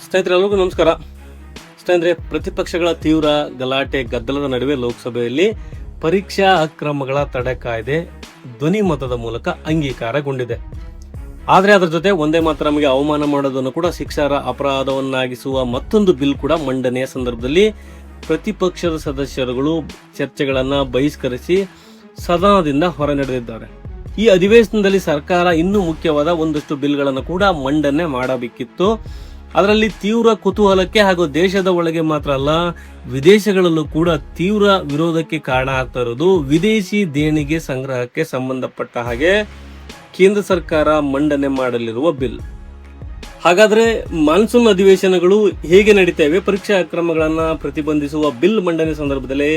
ಸ್ನೇಹಿತರೆಲ್ಲರಿಗೂ ನಮಸ್ಕಾರ. ಸ್ನೇಹಿತರೆ, ಪ್ರತಿಪಕ್ಷಗಳ ತೀವ್ರ ಗಲಾಟೆ ಗದ್ದಲದ ನಡುವೆ ಲೋಕಸಭೆಯಲ್ಲಿ ಪರೀಕ್ಷಾ ಅಕ್ರಮಗಳ ತಡೆ ಕಾಯ್ದೆ ಧ್ವನಿ ಮತದ ಮೂಲಕ ಅಂಗೀಕಾರಗೊಂಡಿದೆ. ಆದರೆ ಅದರ ಜೊತೆ ಒಂದೇ ಮಾತ್ರ ನಮಗೆ ಅವಮಾನ ಮಾಡೋದನ್ನು ಕೂಡ ಶಿಕ್ಷಾರ್ಹ ಅಪರಾಧವನ್ನಾಗಿಸುವ ಮತ್ತೊಂದು ಬಿಲ್ ಕೂಡ ಮಂಡನೆಯ ಸಂದರ್ಭದಲ್ಲಿ ಪ್ರತಿಪಕ್ಷದ ಸದಸ್ಯರುಗಳು ಚರ್ಚೆಗಳನ್ನು ಬಹಿಷ್ಕರಿಸಿ ಸದನದಿಂದ ಹೊರ ನಡೆದಿದ್ದಾರೆ. ಈ ಅಧಿವೇಶನದಲ್ಲಿ ಸರ್ಕಾರ ಇನ್ನೂ ಮುಖ್ಯವಾದ ಒಂದಷ್ಟು ಬಿಲ್ಗಳನ್ನು ಕೂಡ ಮಂಡನೆ ಮಾಡಬೇಕಿತ್ತು. ಅದರಲ್ಲಿ ತೀವ್ರ ಕುತೂಹಲಕ್ಕೆ ಹಾಗೂ ದೇಶದ ಒಳಗೆ ಮಾತ್ರ ಅಲ್ಲ, ವಿದೇಶಗಳಲ್ಲೂ ಕೂಡ ತೀವ್ರ ವಿರೋಧಕ್ಕೆ ಕಾರಣ ಆಗ್ತಾ ಇರೋದು ವಿದೇಶಿ ದೇಣಿಗೆ ಸಂಗ್ರಹಕ್ಕೆ ಸಂಬಂಧಪಟ್ಟ ಹಾಗೆ ಕೇಂದ್ರ ಸರ್ಕಾರ ಮಂಡನೆ ಮಾಡಲಿರುವ ಬಿಲ್. ಹಾಗಾದ್ರೆ ಮಾನ್ಸೂನ್ ಅಧಿವೇಶನಗಳು ಹೇಗೆ ನಡೀತವೆ? ಪರೀಕ್ಷಾ ಅಕ್ರಮಗಳನ್ನ ಪ್ರತಿಬಂಧಿಸುವ ಬಿಲ್ ಮಂಡನೆ ಸಂದರ್ಭದಲ್ಲಿ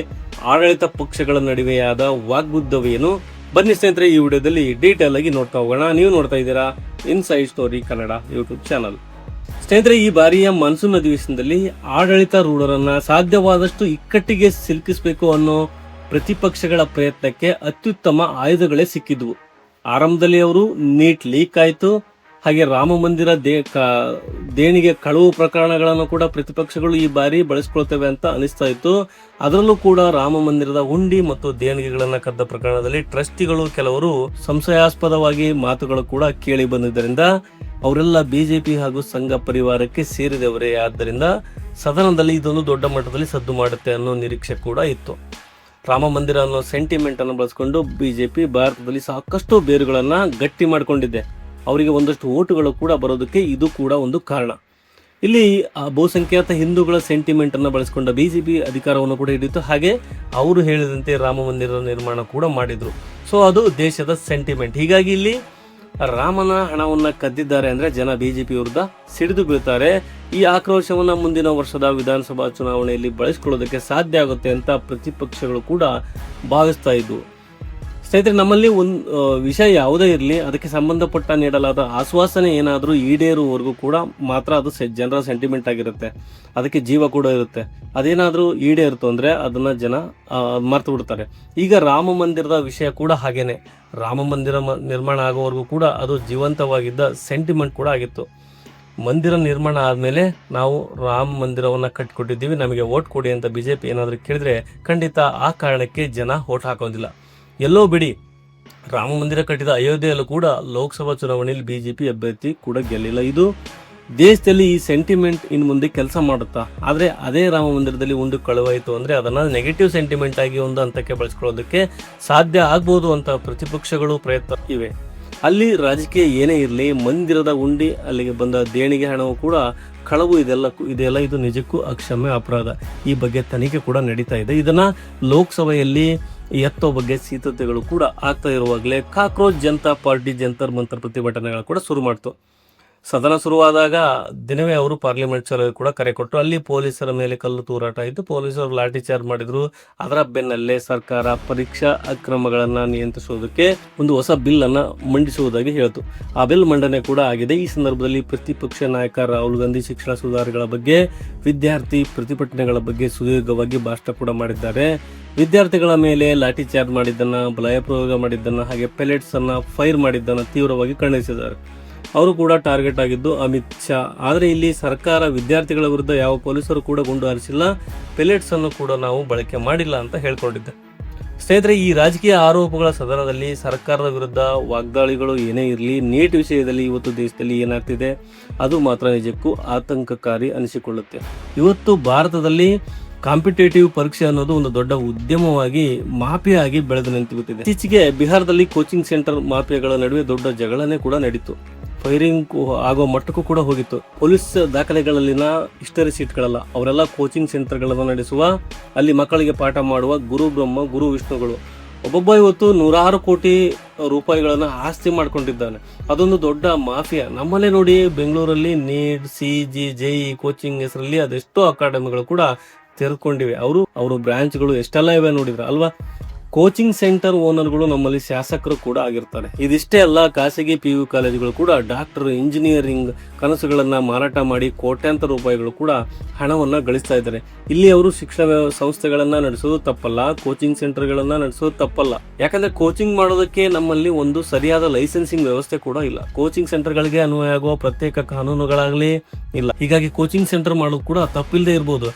ಆಡಳಿತ ಪಕ್ಷಗಳ ನಡುವೆಯಾದ ವಾಗ್ಯುದ್ಧವೇನು? ಬನ್ನಿ ಸ್ನೇಹಿತರೆ, ಈ ವಿಡಿಯೋದಲ್ಲಿ ಡೀಟೇಲ್ ಆಗಿ ನೋಡ್ತಾ ಹೋಗೋಣ. ನೀವು ನೋಡ್ತಾ ಇದ್ದೀರಾ inside story Kannada YouTube channel. ಸ್ನೇಹಿತರೆ, ಈ ಬಾರಿಯ ಮಾನ್ಸೂನ್ ಅಧಿವೇಶನದಲ್ಲಿ ಆಡಳಿತ ರೂಢರನ್ನ ಸಾಧ್ಯವಾದಷ್ಟು ಇಕ್ಕಟ್ಟಿಗೆ ಸಿಲುಕಿಸಬೇಕು ಅನ್ನೋ ಪ್ರತಿಪಕ್ಷಗಳ ಪ್ರಯತ್ನಕ್ಕೆ ಅತ್ಯುತ್ತಮ ಆಯುಧಗಳೇ ಸಿಕ್ಕಿದ್ವು. ಆರಂಭದಲ್ಲಿ ಅವರು ನೀಟ್ ಲೀಕ್ ಆಯ್ತು, ಹಾಗೆ ರಾಮ ಮಂದಿರ ದೇಣಿಗೆ ಕಳವು ಪ್ರಕರಣಗಳನ್ನು ಕೂಡ ಪ್ರತಿಪಕ್ಷಗಳು ಈ ಬಾರಿ ಬಳಸ್ಕೊಳ್ತೇವೆ ಅಂತ ಅನಿಸ್ತಾ ಇತ್ತು. ಅದರಲ್ಲೂ ಕೂಡ ರಾಮ ಮಂದಿರದ ಹುಂಡಿ ಮತ್ತು ದೇಣಿಗೆಗಳನ್ನ ಕದ್ದ ಪ್ರಕರಣದಲ್ಲಿ ಟ್ರಸ್ಟಿಗಳು ಕೆಲವರು ಸಂಶಯಾಸ್ಪದವಾಗಿ ಮಾತುಗಳು ಕೂಡ ಕೇಳಿ ಬಂದಿದ್ದರಿಂದ ಅವರೆಲ್ಲ ಬಿಜೆಪಿ ಹಾಗೂ ಸಂಘ ಪರಿವಾರಕ್ಕೆ ಸೇರಿದವರೇ. ಆದ್ದರಿಂದ ಸದನದಲ್ಲಿ ಇದೊಂದು ದೊಡ್ಡ ಮಟ್ಟದಲ್ಲಿ ಸದ್ದು ಮಾಡುತ್ತೆ ಅನ್ನೋ ನಿರೀಕ್ಷೆ ಕೂಡ ಇತ್ತು. ರಾಮ ಮಂದಿರ ಅನ್ನೋ ಸೆಂಟಿಮೆಂಟ್ ಅನ್ನು ಬಳಸಿಕೊಂಡು ಬಿಜೆಪಿ ಭಾರತದಲ್ಲಿ ಸಾಕಷ್ಟು ಬೇರುಗಳನ್ನ ಗಟ್ಟಿ ಮಾಡಿಕೊಂಡಿದೆ. ಅವರಿಗೆ ಒಂದಷ್ಟು ಓಟುಗಳು ಕೂಡ ಬರೋದಕ್ಕೆ ಇದು ಕೂಡ ಒಂದು ಕಾರಣ. ಇಲ್ಲಿ ಬಹುಸಂಖ್ಯಾತ ಹಿಂದೂಗಳ ಸೆಂಟಿಮೆಂಟ್ ಅನ್ನು ಬಳಸಿಕೊಂಡ ಬಿಜೆಪಿ ಅಧಿಕಾರವನ್ನು ಕೂಡ ಹಿಡಿಯಿತು. ಹಾಗೆ ಅವರು ಹೇಳಿದಂತೆ ರಾಮ ಮಂದಿರ ನಿರ್ಮಾಣ ಕೂಡ ಮಾಡಿದ್ರು. ಸೊ ಅದು ದೇಶದ ಸೆಂಟಿಮೆಂಟ್. ಹೀಗಾಗಿ ಇಲ್ಲಿ ರಾಮನ ಹಣವನ್ನ ಕದ್ದಿದ್ದಾರೆ ಅಂದ್ರೆ ಜನ ಬಿಜೆಪಿ ವಿರುದ್ಧ ಸಿಡಿದು ಬೀಳ್ತಾರೆ. ಈ ಆಕ್ರೋಶವನ್ನ ಮುಂದಿನ ವರ್ಷದ ವಿಧಾನಸಭಾ ಚುನಾವಣೆಯಲ್ಲಿ ಬಳಸಿಕೊಳ್ಳೋದಕ್ಕೆ ಸಾಧ್ಯ ಆಗುತ್ತೆ ಅಂತ ಪ್ರತಿಪಕ್ಷಗಳು ಕೂಡ ಭಾವಿಸ್ತಾ ಇದ್ವು. ಸ್ನೇಹಿತರೆ, ನಮ್ಮಲ್ಲಿ ಒಂದು ವಿಷಯ ಯಾವುದೇ ಇರಲಿ, ಅದಕ್ಕೆ ಸಂಬಂಧಪಟ್ಟ ನೀಡಲಾದ ಆಶ್ವಾಸನೆ ಏನಾದರೂ ಈಡೇರುವವರೆಗೂ ಕೂಡ ಮಾತ್ರ ಅದು ಜನರ ಸೆಂಟಿಮೆಂಟ್ ಆಗಿರುತ್ತೆ, ಅದಕ್ಕೆ ಜೀವ ಕೂಡ ಇರುತ್ತೆ. ಅದೇನಾದರೂ ಈಡೇರುತ್ತೋ ಅಂದ್ರೆ ಅದನ್ನ ಜನ ಮರ್ತು ಬಿಡ್ತಾರೆ. ಈಗ ರಾಮ ಮಂದಿರದ ವಿಷಯ ಕೂಡ ಹಾಗೇನೆ. ರಾಮ ಮಂದಿರ ನಿರ್ಮಾಣ ಆಗೋವರೆಗೂ ಕೂಡ ಅದು ಜೀವಂತವಾಗಿದ್ದ ಸೆಂಟಿಮೆಂಟ್ ಕೂಡ ಆಗಿತ್ತು. ಮಂದಿರ ನಿರ್ಮಾಣ ಆದಮೇಲೆ ನಾವು ರಾಮ ಮಂದಿರವನ್ನು ಕಟ್ಟಿಕೊಟ್ಟಿದ್ದೀವಿ, ನಮಗೆ ವೋಟ್ ಕೊಡಿ ಅಂತ ಬಿಜೆಪಿ ಏನಾದರೂ ಕೇಳಿದ್ರೆ ಖಂಡಿತ ಆ ಕಾರಣಕ್ಕೆ ಜನ ವೋಟ್ ಹಾಕೋದಿಲ್ಲ. ಎಲ್ಲೋ ಬಿಡಿ, ರಾಮ ಮಂದಿರ ಕಟ್ಟಿದ ಅಯೋಧ್ಯೆಯಲ್ಲೂ ಕೂಡ ಲೋಕಸಭಾ ಚುನಾವಣೆಯಲ್ಲಿ ಬಿಜೆಪಿ ಅಭ್ಯರ್ಥಿ ಕೂಡ ಗೆಲ್ಲಿಲ್ಲ. ಇದು ದೇಶದಲ್ಲಿ ಈ ಸೆಂಟಿಮೆಂಟ್ ಇನ್ನು ಮುಂದೆ ಕೆಲಸ ಮಾಡುತ್ತಾ? ಆದರೆ ಅದೇ ರಾಮ ಮಂದಿರದಲ್ಲಿ ಒಂದು ಕಳುವಾಯಿತು ಅಂದರೆ ಅದನ್ನು ನೆಗೆಟಿವ್ ಸೆಂಟಿಮೆಂಟ್ ಆಗಿ ಒಂದು ಹಂತಕ್ಕೆ ಬಳಸ್ಕೊಳ್ಳೋದಕ್ಕೆ ಸಾಧ್ಯ ಆಗ್ಬೋದು ಅಂತ ಪ್ರತಿಪಕ್ಷಗಳು ಪ್ರಯತ್ನ ಇವೆ. ಅಲ್ಲಿ ರಾಜಕೀಯ ಏನೇ ಇರಲಿ, ಮಂದಿರದ ಉಂಡಿ, ಅಲ್ಲಿಗೆ ಬಂದ ದೇಣಿಗೆ ಹಣವು ಕೂಡ ಕಳವು ಇದೆಲ್ಲ ಇದು ನಿಜಕ್ಕೂ ಅಕ್ಷಮ್ಯ ಅಪರಾಧ. ಈ ಬಗ್ಗೆ ತನಿಖೆ ಕೂಡ ನಡೀತಾ ಇದೆ. ಇದನ್ನ ಲೋಕಸಭೆಯಲ್ಲಿ ಎತ್ತೋ ಬಗ್ಗೆ ಸಿದ್ಧತೆಗಳು ಕೂಡ ಆಗ್ತಾ ಇರುವಾಗಲೇ ಕಾಕ್ರೋಚ್ ಜನತಾ ಪಾರ್ಟಿ ಜಂತರ್ ಮಂತರ್ ಪ್ರತಿಭಟನೆಗಳು ಕೂಡ ಶುರು ಮಾಡ್ತು. ಸದನ ಶುರುವಾದಾಗ ದಿನವೇ ಅವರು ಪಾರ್ಲಿಮೆಂಟ್ ಚಲೋ ಕೂಡ ಕರೆ ಕೊಟ್ಟರು. ಅಲ್ಲಿ ಪೊಲೀಸರ ಮೇಲೆ ಕಲ್ಲು ತೂರಾಟ ಆಯಿತು, ಪೊಲೀಸರು ಲಾಠಿ ಚಾರ್ಜ್ ಮಾಡಿದ್ರು. ಅದರ ಬೆನ್ನಲ್ಲೇ ಸರ್ಕಾರ ಪರೀಕ್ಷಾ ಅಕ್ರಮಗಳನ್ನ ನಿಯಂತ್ರಿಸುವುದಕ್ಕೆ ಒಂದು ಹೊಸ ಬಿಲ್ ಅನ್ನ ಮಂಡಿಸುವುದಾಗಿ ಹೇಳಿತು. ಆ ಬಿಲ್ ಮಂಡನೆ ಕೂಡ ಆಗಿದೆ. ಈ ಸಂದರ್ಭದಲ್ಲಿ ಪ್ರತಿಪಕ್ಷ ನಾಯಕ ರಾಹುಲ್ ಗಾಂಧಿ ಶಿಕ್ಷಣ ಸುಧಾರಣೆಗಳ ಬಗ್ಗೆ, ವಿದ್ಯಾರ್ಥಿ ಪ್ರತಿಭಟನೆಗಳ ಬಗ್ಗೆ ಸುದೀರ್ಘವಾಗಿ ಭಾಷಣ ಕೂಡ ಮಾಡಿದ್ದಾರೆ. ವಿದ್ಯಾರ್ಥಿಗಳ ಮೇಲೆ ಲಾಠಿ ಚಾರ್ಜ್ ಮಾಡಿದ್ದನ್ನ, ಬಲಯ ಪ್ರಯೋಗ ಮಾಡಿದ್ದನ್ನ, ಹಾಗೆ ಪೆಲೆಟ್ಸ್ ಅನ್ನ ಫೈರ್ ಮಾಡಿದ್ದನ್ನ ತೀವ್ರವಾಗಿ ಖಂಡಿಸಿದ್ದಾರೆ. ಅವರು ಕೂಡ ಟಾರ್ಗೆಟ್ ಆಗಿದ್ದು ಅಮಿತ್ ಶಾ. ಆದರೆ ಇಲ್ಲಿ ಸರ್ಕಾರ ವಿದ್ಯಾರ್ಥಿಗಳ ವಿರುದ್ಧ ಯಾವ ಪೊಲೀಸರು ಕೂಡ ಗುಂಡು ಹಾರಿಸಿಲ್ಲ, ಪೆಲೆಟ್ಸ್ ಅನ್ನು ಕೂಡ ನಾವು ಬಳಕೆ ಮಾಡಿಲ್ಲ ಅಂತ ಹೇಳ್ಕೊಂಡಿದ್ದೆ. ಸ್ನೇಹಿತರೆ, ಈ ರಾಜಕೀಯ ಆರೋಪಗಳ ಸದನದಲ್ಲಿ ಸರ್ಕಾರದ ವಿರುದ್ಧ ವಾಗ್ದಾಳಿಗಳು ಏನೇ ಇರಲಿ, ನೀಟ್ ವಿಷಯದಲ್ಲಿ ಇವತ್ತು ದೇಶದಲ್ಲಿ ಏನಾಗ್ತಿದೆ ಅದು ಮಾತ್ರ ನಿಜಕ್ಕೂ ಆತಂಕಕಾರಿ ಅನಿಸಿಕೊಳ್ಳುತ್ತೆ. ಇವತ್ತು ಭಾರತದಲ್ಲಿ ಕಾಂಪಿಟೇಟಿವ್ ಪರೀಕ್ಷೆ ಅನ್ನೋದು ಒಂದು ದೊಡ್ಡ ಉದ್ಯಮವಾಗಿ ಮಾಫಿಯಾ ಆಗಿ ಬೆಳೆದು ನಿಂತುಬಿಟ್ಟಿದೆ. ಇತ್ತೀಚೆಗೆ ಬಿಹಾರದಲ್ಲಿ ಕೋಚಿಂಗ್ ಸೆಂಟರ್ ಮಾಫಿಯಾಗಳ ನಡುವೆ ದೊಡ್ಡ ಜಗಳನೆ ಕೂಡ ನಡೀತು. ಫೈರಿಂಗ್ ಆಗೋ ಮಟ್ಟಕ್ಕೂ ಕೂಡ ಹೋಗಿತ್ತು. ಪೊಲೀಸ್ ದಾಖಲೆಗಳಲ್ಲಿನ ಹಿಸ್ಟರಿ ಸೀಟ್ಗಳಲ್ಲ, ಅವರೆಲ್ಲ ಕೋಚಿಂಗ್ ಸೆಂಟರ್ಗಳನ್ನು ನಡೆಸುವ, ಅಲ್ಲಿ ಮಕ್ಕಳಿಗೆ ಪಾಠ ಮಾಡುವ ಗುರು ಬ್ರಹ್ಮ ಗುರು ವಿಷ್ಣುಗಳು. ಒಬ್ಬೊಬ್ಬ ಇವತ್ತು 100 ಕೋಟಿ ರೂಪಾಯಿಗಳನ್ನ ಆಸ್ತಿ ಮಾಡ್ಕೊಂಡಿದ್ದಾನೆ. ಅದೊಂದು ದೊಡ್ಡ ಮಾಫಿಯಾ. ನಮ್ಮಲ್ಲೇ ನೋಡಿ, ಬೆಂಗಳೂರಲ್ಲಿ ನೀಟ್, CG, JEE ಕೋಚಿಂಗ್ ಹೆಸರಲ್ಲಿ ಅದೆಷ್ಟೋ ಅಕಾಡೆಮಿಗಳು ಕೂಡ ತೆರೆದುಕೊಂಡಿವೆ. ಅವರು ಬ್ರಾಂಚ್ಗಳು ಎಷ್ಟೆಲ್ಲ ಇವೆ ನೋಡಿದ್ರ ಅಲ್ವಾ? ಕೋಚಿಂಗ್ ಸೆಂಟರ್ ಓನರ್ಗಳು ನಮ್ಮಲ್ಲಿ ಶಾಸಕರು ಕೂಡ ಆಗಿರ್ತಾರೆ. ಇದಿಷ್ಟೇ ಅಲ್ಲ, ಖಾಸಗಿ PU ಕಾಲೇಜುಗಳು ಕೂಡ ಡಾಕ್ಟರ್, ಇಂಜಿನಿಯರಿಂಗ್ ಕನಸುಗಳನ್ನ ಮಾರಾಟ ಮಾಡಿ ಕೋಟ್ಯಾಂತರ ರೂಪಾಯಿಗಳು ಕೂಡ ಹಣವನ್ನ ಗಳಿಸ್ತಾ ಇದ್ದಾರೆ. ಇಲ್ಲಿ ಅವರು ಶಿಕ್ಷಣ ಸಂಸ್ಥೆಗಳನ್ನ ನಡೆಸೋದು ತಪ್ಪಲ್ಲ, ಕೋಚಿಂಗ್ ಸೆಂಟರ್ಗಳನ್ನ ನಡೆಸೋದು ತಪ್ಪಲ್ಲ. ಯಾಕಂದ್ರೆ ಕೋಚಿಂಗ್ ಮಾಡೋದಕ್ಕೆ ನಮ್ಮಲ್ಲಿ ಒಂದು ಸರಿಯಾದ ಲೈಸೆನ್ಸಿಂಗ್ ವ್ಯವಸ್ಥೆ ಕೂಡ ಇಲ್ಲ. ಕೋಚಿಂಗ್ ಸೆಂಟರ್ಗಳಿಗೆ ಅನ್ವಯ ಆಗುವ ಪ್ರತ್ಯೇಕ ಕಾನೂನುಗಳಾಗಲಿ ಇಲ್ಲ. ಹೀಗಾಗಿ ಕೋಚಿಂಗ್ ಸೆಂಟರ್ ಮಾಡೋದು ಕೂಡ ತಪ್ಪಿಲ್ಲದೆ ಇರ್ಬೋದು.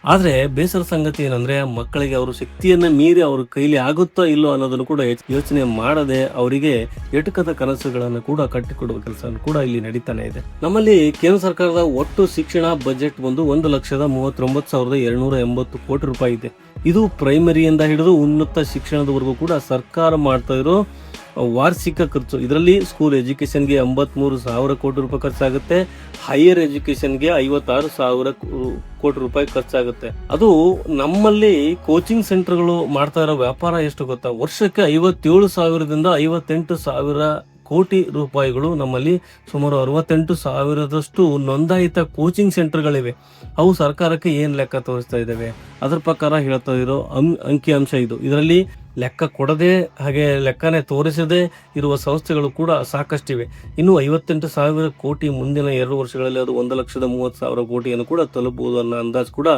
ಆದರೆ ಬೇಸರ ಸಂಗತಿ ಏನಂದ್ರೆ, ಮಕ್ಕಳಿಗೆ ಅವರು ಶಕ್ತಿಯನ್ನ ಮೀರಿ ಅವ್ರ ಕೈಲಿ ಆಗುತ್ತೋ ಇಲ್ಲೋ ಅನ್ನೋದನ್ನು ಕೂಡ ಯೋಚನೆ ಮಾಡದೆ ಅವರಿಗೆ ಎಟುಕದ ಕನಸುಗಳನ್ನು ಕೂಡ ಕಟ್ಟಿಕೊಡುವ ಕೆಲಸ ಕೂಡ ಇಲ್ಲಿ ನಡೀತಾನೆ ಇದೆ. ನಮ್ಮಲ್ಲಿ ಕೇಂದ್ರ ಸರ್ಕಾರದ ಒಟ್ಟು ಶಿಕ್ಷಣ ಬಜೆಟ್ ಬಂದು 1,39,280 ಕೋಟಿ ರೂಪಾಯಿ ಇದೆ. ಇದು ಪ್ರೈಮರಿಯಿಂದ ಹಿಡಿದು ಉನ್ನತ ಶಿಕ್ಷಣದವರೆಗೂ ಕೂಡ ಸರ್ಕಾರ ಮಾಡ್ತಾ ಇರೋ ವಾರ್ಷಿಕ ಖರ್ಚು. ಇದರಲ್ಲಿ ಸ್ಕೂಲ್ ಎಜುಕೇಶನ್ಗೆ 83,000 ಕೋಟಿ ರೂಪಾಯಿ ಖರ್ಚಾಗುತ್ತೆ. ಹೈಯರ್ ಎಜುಕೇಶನ್ಗೆ 56,000 ಕೋಟಿ ರೂಪಾಯಿ ಖರ್ಚಾಗುತ್ತೆ. ಅದು ನಮ್ಮಲ್ಲಿ ಕೋಚಿಂಗ್ ಸೆಂಟರ್ಗಳು ಮಾಡ್ತಾ ಇರೋ ವ್ಯಾಪಾರ ಎಷ್ಟು ಗೊತ್ತಾ? ವರ್ಷಕ್ಕೆ 57,000ದಿಂದ 58,000 ಕೋಟಿ ರೂಪಾಯಿಗಳು. ನಮ್ಮಲ್ಲಿ ಸುಮಾರು 68,000ದಷ್ಟು ನೋಂದಾಯಿತ ಕೋಚಿಂಗ್ ಸೆಂಟರ್ಗಳಿವೆ. ಅವು ಸರ್ಕಾರಕ್ಕೆ ಏನ್ ಲೆಕ್ಕ ತೋರಿಸ್ತಾ ಇದ್ದಾವೆ? ಅದರ ಪ್ರಕಾರ ಹೇಳ್ತಾ ಇರೋ ಅಂಕಿಅಂಶ ಇದು. ಇದರಲ್ಲಿ ಲೆಕ್ಕ ಕೊಡದೆ, ಹಾಗೆ ಲೆಕ್ಕನೆ ತೋರಿಸದೆ ಇರುವ ಸಂಸ್ಥೆಗಳು ಕೂಡ ಸಾಕಷ್ಟಿವೆ. ಇನ್ನು 58,000 ಕೋಟಿ ಮುಂದಿನ 2 ವರ್ಷಗಳಲ್ಲಿ ಅದು 1,30,000 ಕೋಟಿಯನ್ನು ಕೂಡ ತಲುಪುವುದು ಅನ್ನೋ ಅಂದಾಜು ಕೂಡ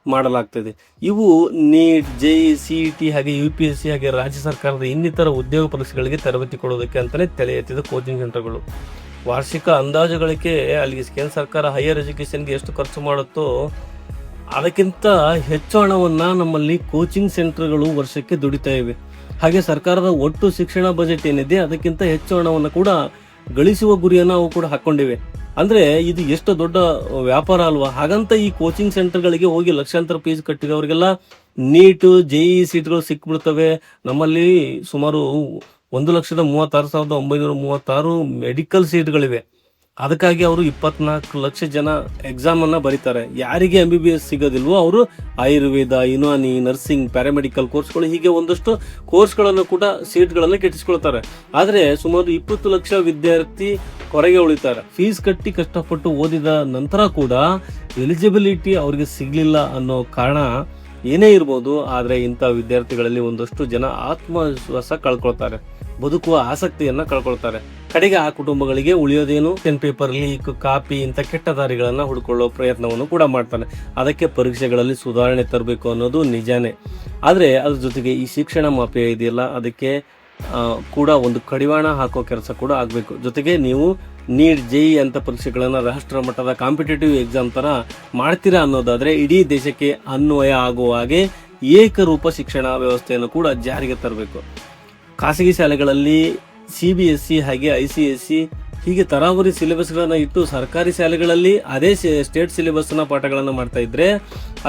ಮಾಡಲಾಗ್ತದೆ. ಇವು ನೀಟ್, JEE, CET ಹಾಗೆ UPSC ಹಾಗೆ ರಾಜ್ಯ ಸರ್ಕಾರದ ಇನ್ನಿತರ ಉದ್ಯೋಗ ಪರೀಕ್ಷೆಗಳಿಗೆ ತರಬೇತಿ ಕೊಡೋದಕ್ಕೆ ಅಂತಾನೆ ತಲೆ ಎತ್ತಿದ ಕೋಚಿಂಗ್ ಸೆಂಟರ್ಗಳು. ವಾರ್ಷಿಕ ಅಂದಾಜುಗಳಿಗೆ ಅಲ್ಲಿಗೆ ಕೇಂದ್ರ ಸರ್ಕಾರ ಹೈಯರ್ ಎಜುಕೇಶನ್ಗೆ ಎಷ್ಟು ಖರ್ಚು ಮಾಡುತ್ತೋ ಅದಕ್ಕಿಂತ ಹೆಚ್ಚು ಹಣವನ್ನ ನಮ್ಮಲ್ಲಿ ಕೋಚಿಂಗ್ ಸೆಂಟರ್ಗಳು ವರ್ಷಕ್ಕೆ ದುಡಿತಾ ಇವೆ. ಹಾಗೆ ಸರ್ಕಾರದ ಒಟ್ಟು ಶಿಕ್ಷಣ ಬಜೆಟ್ ಏನಿದೆ ಅದಕ್ಕಿಂತ ಹೆಚ್ಚು ಹಣವನ್ನು ಕೂಡ ಗಳಿಸುವ ಗುರಿಯನ್ನು ಅವು ಕೂಡ ಹಾಕೊಂಡಿವೆ. ಅಂದ್ರೆ ಇದು ಎಷ್ಟು ದೊಡ್ಡ ವ್ಯಾಪಾರ ಅಲ್ವಾ? ಹಾಗಂತ ಈ ಕೋಚಿಂಗ್ ಸೆಂಟರ್ಗಳಿಗೆ ಹೋಗಿ ಲಕ್ಷಾಂತರ ಫೀಸ್ ಕಟ್ಟಿದವರಿಗೆಲ್ಲ ನೀಟ್, JEE ಸೀಟ್ಗಳು ಸಿಕ್ಬಿಡ್ತವೆ. ನಮ್ಮಲ್ಲಿ ಸುಮಾರು 1,36,936 ಮೆಡಿಕಲ್ ಸೀಟ್ಗಳಿವೆ. ಅದಕ್ಕಾಗಿ ಅವರು 24 ಲಕ್ಷ ಜನ ಎಕ್ಸಾಮ್ ಅನ್ನ ಬರೀತಾರೆ. ಯಾರಿಗೆ MBBS ಸಿಗೋದಿಲ್ವೋ ಅವರು ಆಯುರ್ವೇದ, ಯುನಾನಿ, ನರ್ಸಿಂಗ್, ಪ್ಯಾರಾಮೆಡಿಕಲ್ ಕೋರ್ಸ್ಗಳು ಹೀಗೆ ಒಂದಷ್ಟು ಕೋರ್ಸ್ಗಳನ್ನು ಕೂಡ ಸೀಟ್ಗಳನ್ನು ಕೆಟ್ಟಿಸ್ಕೊಳ್ತಾರೆ. ಆದ್ರೆ ಸುಮಾರು 20 ಲಕ್ಷ ವಿದ್ಯಾರ್ಥಿ ಹೊರಗೆ ಉಳಿತಾರೆ. ಫೀಸ್ ಕಟ್ಟಿ ಕಷ್ಟಪಟ್ಟು ಓದಿದ ನಂತರ ಕೂಡ ಎಲಿಜಿಬಿಲಿಟಿ ಅವ್ರಿಗೆ ಸಿಗ್ಲಿಲ್ಲ ಅನ್ನೋ ಕಾರಣ ಏನೇ ಇರ್ಬೋದು. ಆದ್ರೆ ಇಂಥ ವಿದ್ಯಾರ್ಥಿಗಳಲ್ಲಿ ಒಂದಷ್ಟು ಜನ ಆತ್ಮವಿಶ್ವಾಸ ಕಳ್ಕೊಳ್ತಾರೆ, ಬದುಕುವ ಆಸಕ್ತಿಯನ್ನ ಕಳ್ಕೊಳ್ತಾರೆ. ಕಡೆಗೆ ಆ ಕುಟುಂಬಗಳಿಗೆ ಉಳಿಯೋದೇನು? ಪೆನ್ ಪೇಪರ್ ಲೀಕ್, ಕಾಪಿ ಇಂಥ ಕೆಟ್ಟ ದಾರಿಗಳನ್ನ ಹುಡ್ಕೊಳ್ಳೋ ಪ್ರಯತ್ನವನ್ನು ಕೂಡ ಮಾಡ್ತಾನೆ. ಅದಕ್ಕೆ ಪರೀಕ್ಷೆಗಳಲ್ಲಿ ಸುಧಾರಣೆ ತರಬೇಕು ಅನ್ನೋದು ನಿಜಾನೇ. ಆದ್ರೆ ಅದ್ರ ಜೊತೆಗೆ ಈ ಶಿಕ್ಷಣ ಮಾಫಿಯಾ ಇದೆಯಲ್ಲ, ಅದಕ್ಕೆ ಕೂಡ ಒಂದು ಕಡಿವಾಣ ಹಾಕೋ ಕೆಲಸ ಕೂಡ ಆಗ್ಬೇಕು. ಜೊತೆಗೆ ನೀವು ನೀಟ್, JEE ಅಂತ ಪರೀಕ್ಷೆಗಳನ್ನ ರಾಷ್ಟ್ರ ಮಟ್ಟದ ಕಾಂಪಿಟೇಟಿವ್ ಎಕ್ಸಾಮ್ ತರ ಮಾಡ್ತೀರಾ ಅನ್ನೋದಾದ್ರೆ ಇಡೀ ದೇಶಕ್ಕೆ ಅನ್ವಯ ಆಗುವ ಹಾಗೆ ಏಕರೂಪ ಶಿಕ್ಷಣ ವ್ಯವಸ್ಥೆಯನ್ನು ಕೂಡ ಜಾರಿಗೆ ತರಬೇಕು. ಖಾಸಗಿ ಶಾಲೆಗಳಲ್ಲಿ CBSE ಹಾಗೆ ICSE ಹೀಗೆ ತರಾವರಿ ಸಿಲೆಬಸ್ಗಳನ್ನ ಇಟ್ಟು ಸರ್ಕಾರಿ ಶಾಲೆಗಳಲ್ಲಿ ಅದೇ ಸ್ಟೇಟ್ ಸಿಲೆಬಸ್ನ ಪಾಠಗಳನ್ನು ಮಾಡ್ತಾ ಇದ್ರೆ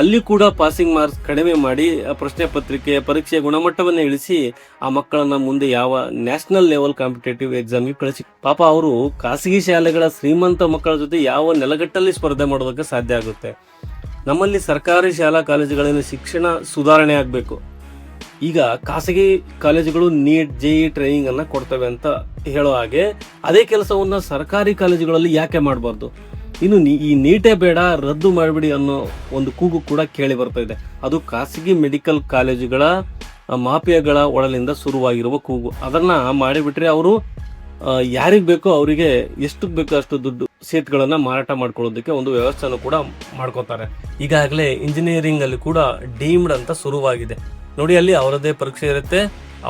ಅಲ್ಲಿ ಕೂಡ ಪಾಸಿಂಗ್ ಮಾರ್ಕ್ಸ್ ಕಡಿಮೆ ಮಾಡಿ ಪ್ರಶ್ನೆ ಪತ್ರಿಕೆ ಪರೀಕ್ಷೆಯ ಗುಣಮಟ್ಟವನ್ನ ಇಳಿಸಿ ಆ ಮಕ್ಕಳನ್ನ ಮುಂದೆ ಯಾವ ನ್ಯಾಷನಲ್ ಲೆವೆಲ್ ಕಾಂಪಿಟೇಟಿವ್ ಎಕ್ಸಾಮ್ಗೆ ಕಳಿಸಿ ಪಾಪ ಅವರು ಖಾಸಗಿ ಶಾಲೆಗಳ ಶ್ರೀಮಂತ ಮಕ್ಕಳ ಜೊತೆ ಯಾವ ನೆಲಗಟ್ಟಲ್ಲಿ ಸ್ಪರ್ಧೆ ಮಾಡೋದಕ್ಕೆ ಸಾಧ್ಯ ಆಗುತ್ತೆ. ನಮ್ಮಲ್ಲಿ ಸರ್ಕಾರಿ ಶಾಲಾ ಕಾಲೇಜುಗಳಲ್ಲಿ ಶಿಕ್ಷಣ ಸುಧಾರಣೆ ಆಗಬೇಕು. ಈಗ ಖಾಸಗಿ ಕಾಲೇಜುಗಳು ನೀಟ್, JEE ಟ್ರೈನಿಂಗ್ ಅನ್ನ ಕೊಡ್ತವೆ ಅಂತ ಹೇಳೋ ಹಾಗೆ ಅದೇ ಕೆಲಸವನ್ನ ಸರ್ಕಾರಿ ಕಾಲೇಜುಗಳಲ್ಲಿ ಯಾಕೆ ಮಾಡಬಾರ್ದು? ಇನ್ನು ಈ ನೀಟೇ ಬೇಡ, ರದ್ದು ಮಾಡಿಬಿಡಿ ಅನ್ನೋ ಒಂದು ಕೂಗು ಕೂಡ ಕೇಳಿ ಬರ್ತಾ ಇದೆ. ಅದು ಖಾಸಗಿ ಮೆಡಿಕಲ್ ಕಾಲೇಜುಗಳ ಮಾಫಿಯಾಗಳ ಒಳಲಿಂದ ಶುರುವಾಗಿರುವ ಕೂಗು. ಅದನ್ನ ಮಾಡಿಬಿಟ್ರೆ ಅವರು ಯಾರಿಗ್ ಬೇಕೋ ಅವರಿಗೆ ಎಷ್ಟಕ್ಕೆ ಬೇಕೋ ಅಷ್ಟು ದುಡ್ಡು ಸೀಟ್ಗಳನ್ನ ಮಾರಾಟ ಮಾಡ್ಕೊಳ್ಳೋದಕ್ಕೆ ಒಂದು ವ್ಯವಸ್ಥೆಯನ್ನು ಕೂಡ ಮಾಡ್ಕೋತಾರೆ. ಈಗಾಗಲೇ ಇಂಜಿನಿಯರಿಂಗ್ ಅಲ್ಲಿ ಕೂಡ ಡೀಮ್ಡ್ ಅಂತ ಶುರುವಾಗಿದೆ ನೋಡಿ. ಅಲ್ಲಿ ಅವರದೇ ಪರೀಕ್ಷೆ ಇರುತ್ತೆ,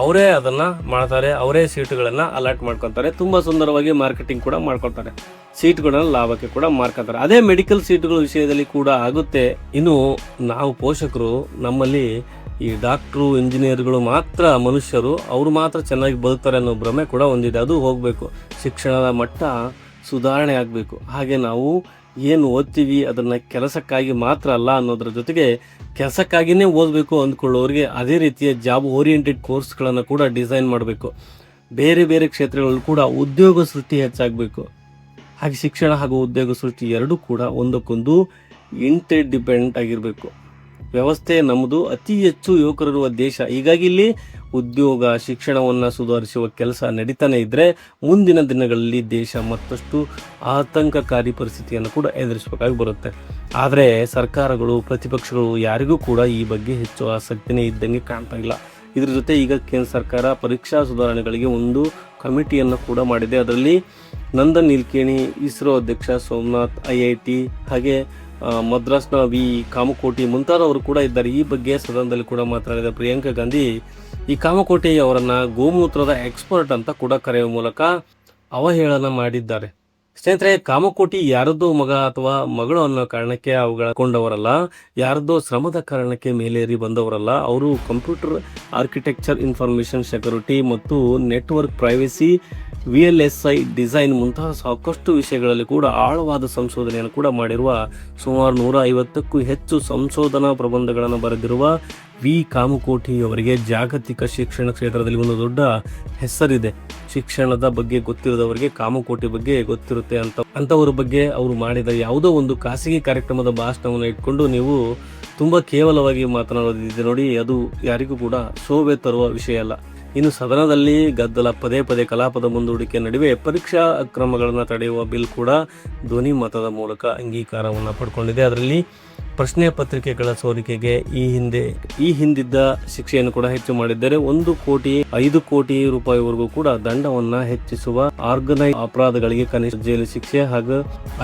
ಅವರೇ ಅದನ್ನ ಮಾಡ್ತಾರೆ, ಅವರೇ ಸೀಟುಗಳನ್ನ ಅಲಾಟ್ ಮಾಡ್ಕೊತಾರೆ. ತುಂಬಾ ಸುಂದರವಾಗಿ ಮಾರ್ಕೆಟಿಂಗ್ ಕೂಡ ಮಾಡ್ಕೊಳ್ತಾರೆ, ಸೀಟ್ಗಳನ್ನ ಲಾಭಕ್ಕೆ ಕೂಡ ಮಾರ್ಕೊತಾರೆ. ಅದೇ ಮೆಡಿಕಲ್ ಸೀಟುಗಳ ವಿಷಯದಲ್ಲಿ ಕೂಡ ಆಗುತ್ತೆ. ಇನ್ನು ನಾವು ಪೋಷಕರು ನಮ್ಮಲ್ಲಿ ಈ ಡಾಕ್ಟ್ರು, ಇಂಜಿನಿಯರ್ಗಳು ಮಾತ್ರ ಮನುಷ್ಯರು, ಅವರು ಮಾತ್ರ ಚೆನ್ನಾಗಿ ಬದುಕ್ತಾರೆ ಅನ್ನೋ ಭ್ರಮೆ ಕೂಡ ಹೊಂದಿದೆ. ಅದು ಹೋಗ್ಬೇಕು. ಶಿಕ್ಷಣದ ಮಟ್ಟ ಸುಧಾರಣೆ ಆಗಬೇಕು. ಹಾಗೆ ನಾವು ಏನು ಓದ್ತೀವಿ ಅದನ್ನ ಕೆಲಸಕ್ಕಾಗಿ ಮಾತ್ರ ಅಲ್ಲ ಅನ್ನೋದ್ರ ಜೊತೆಗೆ ಕೆಲಸಕ್ಕಾಗಿನೇ ಓದಬೇಕು ಅಂದ್ಕೊಳ್ಳೋರಿಗೆ ಅದೇ ರೀತಿಯ ಜಾಬ್ ಓರಿಯೆಂಟೆಡ್ ಕೋರ್ಸ್ಗಳನ್ನು ಕೂಡ ಡಿಸೈನ್ ಮಾಡಬೇಕು. ಬೇರೆ ಬೇರೆ ಕ್ಷೇತ್ರಗಳಲ್ಲಿ ಕೂಡ ಉದ್ಯೋಗ ಸೃಷ್ಟಿ ಹೆಚ್ಚಾಗಬೇಕು. ಹಾಗೆ ಶಿಕ್ಷಣ ಹಾಗೂ ಉದ್ಯೋಗ ಸೃಷ್ಟಿ ಎರಡೂ ಕೂಡ ಒಂದಕ್ಕೊಂದು ಇಂಟರ್ ಡಿಪೆಂಡೆಂಟ್ ಆಗಿರಬೇಕು. ವ್ಯವಸ್ಥೆ ನಮ್ಮದು, ಅತಿ ಹೆಚ್ಚು ಯುವಕರಿರುವ ದೇಶ. ಹೀಗಾಗಿ ಇಲ್ಲಿ ಉದ್ಯೋಗ, ಶಿಕ್ಷಣವನ್ನು ಸುಧಾರಿಸುವ ಕೆಲಸ ನಡೀತಾನೆ ಇದ್ರೆ ಮುಂದಿನ ದಿನಗಳಲ್ಲಿ ದೇಶ ಮತ್ತಷ್ಟು ಆತಂಕಕಾರಿ ಪರಿಸ್ಥಿತಿಯನ್ನು ಕೂಡ ಎದುರಿಸಬೇಕಾಗಿ ಬರುತ್ತೆ. ಆದರೆ ಸರ್ಕಾರಗಳು, ಪ್ರತಿಪಕ್ಷಗಳು ಯಾರಿಗೂ ಕೂಡ ಈ ಬಗ್ಗೆ ಹೆಚ್ಚು ಆಸಕ್ತಿನೇ ಇದ್ದಂಗೆ ಕಾಣ್ತಾ ಇಲ್ಲ. ಇದ್ರ ಜೊತೆ ಈಗ ಕೇಂದ್ರ ಸರ್ಕಾರ ಪರೀಕ್ಷಾ ಸುಧಾರಣೆಗಳಿಗೆ ಒಂದು ಕಮಿಟಿಯನ್ನು ಕೂಡ ಮಾಡಿದೆ. ಅದರಲ್ಲಿ ನಂದನ್ ನೀಲ್ಕೇಣಿ, ಇಸ್ರೋ ಅಧ್ಯಕ್ಷ ಸೋಮನಾಥ್, IIT ಹಾಗೆ ಮದ್ರಾಸ್ನ ಕಾಮಕೋಟಿ ಮುಂತಾದವರು ಕೂಡ ಇದ್ದಾರೆ. ಈ ಬಗ್ಗೆ ಸದನದಲ್ಲಿ ಕೂಡ ಮಾತನಾಡಿದ ಪ್ರಿಯಾಂಕಾ ಗಾಂಧಿ ಈ ಕಾಮಕೋಟಿ ಅವರನ್ನ ಗೋಮೂತ್ರದ ಎಕ್ಸ್ಪರ್ಟ್ ಅಂತ ಕೂಡ ಕರೆಯುವ ಮೂಲಕ ಅವಹೇಳನ ಮಾಡಿದ್ದಾರೆ. ಸ್ನೇಹಿತರೆ, ಕಾಮಕೋಟಿ ಯಾರದ್ದೋ ಮಗ ಅಥವಾ ಮಗಳು ಅನ್ನೋ ಕಾರಣಕ್ಕೆ ಅವುಗಳ ಕೊಂಡವರಲ್ಲ, ಯಾರದ್ದೋ ಶ್ರಮದ ಕಾರಣಕ್ಕೆ ಮೇಲೇರಿ ಬಂದವರಲ್ಲ. ಅವರು ಕಂಪ್ಯೂಟರ್ ಆರ್ಕಿಟೆಕ್ಚರ್, ಇನ್ಫಾರ್ಮೇಶನ್ ಸೆಕ್ಯೂರಿಟಿ ಮತ್ತು ನೆಟ್ವರ್ಕ್ ಪ್ರೈವಸಿ, VLSI ಡಿಸೈನ್ ಮುಂತಹ ಸಾಕಷ್ಟು ವಿಷಯಗಳಲ್ಲಿ ಕೂಡ ಆಳವಾದ ಸಂಶೋಧನೆಯನ್ನು ಕೂಡ ಮಾಡಿರುವ ಸುಮಾರು 150ಕ್ಕೂ ಹೆಚ್ಚು ಸಂಶೋಧನಾ ಪ್ರಬಂಧಗಳನ್ನು ಬರೆದಿರುವ ಕಾಮಕೋಟಿ ಅವರಿಗೆ ಜಾಗತಿಕ ಶಿಕ್ಷಣ ಕ್ಷೇತ್ರದಲ್ಲಿ ಒಂದು ದೊಡ್ಡ ಹೆಸರಿದೆ. ಶಿಕ್ಷಣದ ಬಗ್ಗೆ ಗೊತ್ತಿರೋದವರಿಗೆ ಕಾಮಕೋಟಿ ಬಗ್ಗೆ ಗೊತ್ತಿರುತ್ತೆ ಅಂತವರ ಬಗ್ಗೆ ಅವರು ಮಾಡಿದ ಯಾವುದೋ ಒಂದು ಖಾಸಗಿ ಕಾರ್ಯಕ್ರಮದ ಭಾಷಣವನ್ನು ಇಟ್ಕೊಂಡು ನೀವು ತುಂಬಾ ಕೇವಲವಾಗಿ ಮಾತನಾಡೋದಿದೆ ನೋಡಿ, ಅದು ಯಾರಿಗೂ ಕೂಡ ಶೋಭೆ ತರುವ ವಿಷಯ ಅಲ್ಲ. ಇನ್ನು ಸದನದಲ್ಲಿ ಗದ್ದಲ, ಪದೇ ಪದೇ ಕಲಾಪದ ಮುಂದೂಡಿಕೆ ನಡುವೆ ಪರೀಕ್ಷಾ ಅಕ್ರಮಗಳನ್ನು ತಡೆಯುವ ಬಿಲ್ ಕೂಡ ಧ್ವನಿ ಮತದ ಮೂಲಕ ಅಂಗೀಕಾರವನ್ನು ಪಡ್ಕೊಂಡಿದೆ. ಅದರಲ್ಲಿ ಪ್ರಶ್ನೆ ಪತ್ರಿಕೆಗಳ ಸೋರಿಕೆಗೆ ಈ ಹಿಂದಿದ್ದ ಶಿಕ್ಷೆಯನ್ನು ಕೂಡ ಹೆಚ್ಚು ಮಾಡಿದ್ದಾರೆ. 1.5 ಕೋಟಿ ರೂಪಾಯಿವರೆಗೂ ಕೂಡ ದಂಡವನ್ನ ಹೆಚ್ಚಿಸುವ, ಆರ್ಗನೈಸ್ ಅಪರಾಧಗಳಿಗೆ ಕನಿಷ್ಠ ಜೈಲು ಶಿಕ್ಷೆ ಹಾಗೂ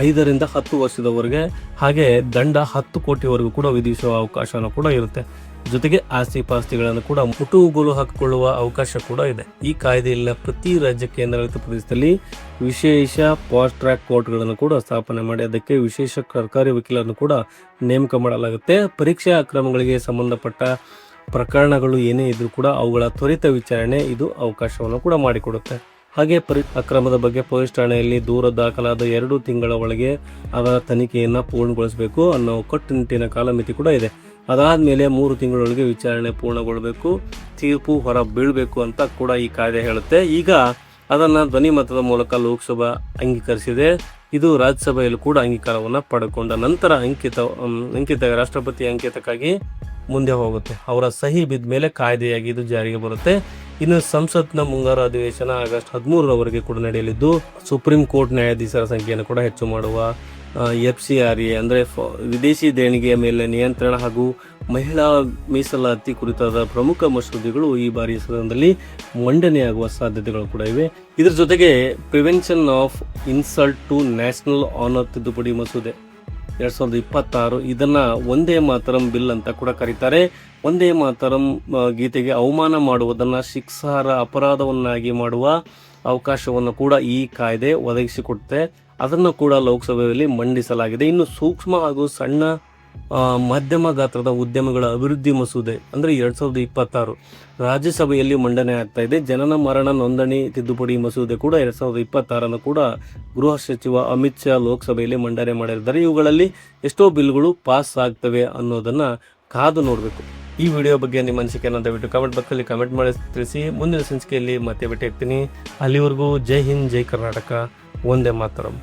5 ರಿಂದ 10 ವರ್ಷದವರೆಗೆ ಹಾಗೆ ದಂಡ 10 ಕೋಟಿವರೆಗೂ ಕೂಡ ವಿಧಿಸುವ ಅವಕಾಶನೂ ಕೂಡ ಇರುತ್ತೆ. ಜೊತೆಗೆ ಆಸ್ತಿ ಪಾಸ್ತಿಗಳನ್ನು ಕೂಡ ಮುಟ್ಟುಗೋಲು ಹಾಕಿಕೊಳ್ಳುವ ಅವಕಾಶ ಕೂಡ ಇದೆ. ಈ ಕಾಯ್ದೆಯಲ್ಲಿನ ಪ್ರತಿ ರಾಜ್ಯ ಕೇಂದ್ರಾಡಳಿತ ಪ್ರದೇಶದಲ್ಲಿ ವಿಶೇಷ ಫಾಸ್ಟ್ ಟ್ರ್ಯಾಕ್ ಕೋರ್ಟ್ಗಳನ್ನು ಕೂಡ ಸ್ಥಾಪನೆ ಮಾಡಿ ಅದಕ್ಕೆ ವಿಶೇಷ ಸರ್ಕಾರಿ ವಕೀಲರನ್ನು ಕೂಡ ನೇಮಕ ಮಾಡಲಾಗುತ್ತೆ. ಪರೀಕ್ಷಾ ಅಕ್ರಮಗಳಿಗೆ ಸಂಬಂಧಪಟ್ಟ ಪ್ರಕರಣಗಳು ಏನೇ ಇದ್ರೂ ಕೂಡ ಅವುಗಳ ತ್ವರಿತ ವಿಚಾರಣೆ ಇದು ಅವಕಾಶವನ್ನು ಕೂಡ ಮಾಡಿಕೊಡುತ್ತೆ. ಹಾಗೆ ಅಕ್ರಮದ ಬಗ್ಗೆ ಪೊಲೀಸ್ ಠಾಣೆಯಲ್ಲಿ ದೂರ ದಾಖಲಾದ 2 ತಿಂಗಳ ಒಳಗೆ ಅದರ ತನಿಖೆಯನ್ನು ಪೂರ್ಣಗೊಳಿಸಬೇಕು ಅನ್ನೋ ಕಟ್ಟುನಿಟ್ಟಿನ ಕಾಲಮಿತಿ ಕೂಡ ಇದೆ. ಅದಾದ್ಮೇಲೆ 3 ತಿಂಗಳೊಳಗೆ ವಿಚಾರಣೆ ಪೂರ್ಣಗೊಳ್ಳಬೇಕು, ತೀರ್ಪು ಹೊರ ಬೀಳಬೇಕು ಅಂತ ಕೂಡ ಈ ಕಾಯ್ದೆ ಹೇಳುತ್ತೆ. ಈಗ ಅದನ್ನ ಧ್ವನಿ ಮತದ ಮೂಲಕ ಲೋಕಸಭಾ ಅಂಗೀಕರಿಸಿದೆ. ಇದು ರಾಜ್ಯಸಭೆಯಲ್ಲೂ ಕೂಡ ಅಂಗೀಕಾರವನ್ನು ಪಡೆದುಕೊಂಡ ನಂತರ ಅಂಕಿತ ರಾಷ್ಟ್ರಪತಿ ಅಂಕಿತಕ್ಕಾಗಿ ಮುಂದೆ ಹೋಗುತ್ತೆ. ಅವರ ಸಹಿ ಬಿದ್ದ ಮೇಲೆ ಕಾಯ್ದೆಯಾಗಿ ಇದು ಜಾರಿಗೆ ಬರುತ್ತೆ. ಇನ್ನು ಸಂಸತ್ನ ಮುಂಗಾರು ಅಧಿವೇಶನ ಆಗಸ್ಟ್ 13ರವರೆಗೆ ಕೂಡ ನಡೆಯಲಿದ್ದು, ಸುಪ್ರೀಂ ಕೋರ್ಟ್ ನ್ಯಾಯಾಧೀಶರ ಸಂಖ್ಯೆಯನ್ನು ಕೂಡ ಹೆಚ್ಚು ಮಾಡುವ, FCRA ಅಂದರೆ ವಿದೇಶಿ ದೇಣಿಗೆಯ ಮೇಲೆ ನಿಯಂತ್ರಣ ಹಾಗೂ ಮಹಿಳಾ ಮೀಸಲಾತಿ ಕುರಿತಾದ ಪ್ರಮುಖ ಮಸೂದೆಗಳು ಈ ಬಾರಿ ಸದನದಲ್ಲಿ ಮಂಡನೆಯಾಗುವ ಸಾಧ್ಯತೆಗಳು ಕೂಡ ಇವೆ. ಇದರ ಜೊತೆಗೆ prevention of insult to national honour ತಿದ್ದುಪಡಿ ಮಸೂದೆ 2026, ಇದನ್ನ ಒಂದೇ ಮಾತರಂ ಬಿಲ್ ಅಂತ ಕೂಡ ಕರೀತಾರೆ. ಒಂದೇ ಮಾತರಂ ಗೀತೆಗೆ ಅವಮಾನ ಮಾಡುವುದನ್ನ ಶಿಕ್ಷಾರ್ಹ ಅಪರಾಧವನ್ನಾಗಿ ಮಾಡುವ ಅವಕಾಶವನ್ನು ಕೂಡ ಈ ಕಾಯ್ದೆ ಒದಗಿಸಿಕೊಡುತ್ತೆ. ಅದನ್ನು ಕೂಡ ಲೋಕಸಭೆಯಲ್ಲಿ ಮಂಡಿಸಲಾಗಿದೆ. ಇನ್ನು ಸೂಕ್ಷ್ಮ ಹಾಗೂ ಸಣ್ಣ ಮಧ್ಯಮ ಗಾತ್ರದ ಉದ್ಯಮಗಳ ಅಭಿವೃದ್ಧಿ ಮಸೂದೆ ಅಂದ್ರೆ 2026 ರಾಜ್ಯಸಭೆಯಲ್ಲಿ ಮಂಡನೆ ಆಗ್ತಾ ಇದೆ. ಜನನ ಮರಣ ನೋಂದಣಿ ತಿದ್ದುಪಡಿ ಮಸೂದೆ ಕೂಡ 2026 ಕೂಡ ಗೃಹ ಸಚಿವ ಅಮಿತ್ ಶಾ ಲೋಕಸಭೆಯಲ್ಲಿ ಮಂಡನೆ ಮಾಡಿದ್ದಾರೆ. ಇವುಗಳಲ್ಲಿ ಎಷ್ಟೋ ಬಿಲ್ಗಳು ಪಾಸ್ ಆಗ್ತವೆ ಅನ್ನೋದನ್ನ ಕಾದು ನೋಡಬೇಕು. ಈ ವಿಡಿಯೋ ಬಗ್ಗೆ ನಿಮ್ಮ ಅನಿಸಿಕೆಯನ್ನು ದಯವಿಟ್ಟು ಕಮೆಂಟ್ ಬಾಕ್ಸಲ್ಲಿ ಕಮೆಂಟ್ ಮಾಡಿ ತಿಳಿಸಿ. ಮುಂದಿನ ಸಂಚಿಕೆಯಲ್ಲಿ ಮತ್ತೆ ಭೇಟಿ ಆಗ್ತೀನಿ. ಅಲ್ಲಿವರೆಗೂ ಜೈ ಹಿಂದ್, ಜೈ ಕರ್ನಾಟಕ, ವಂದೇ ಮಾತರಂ.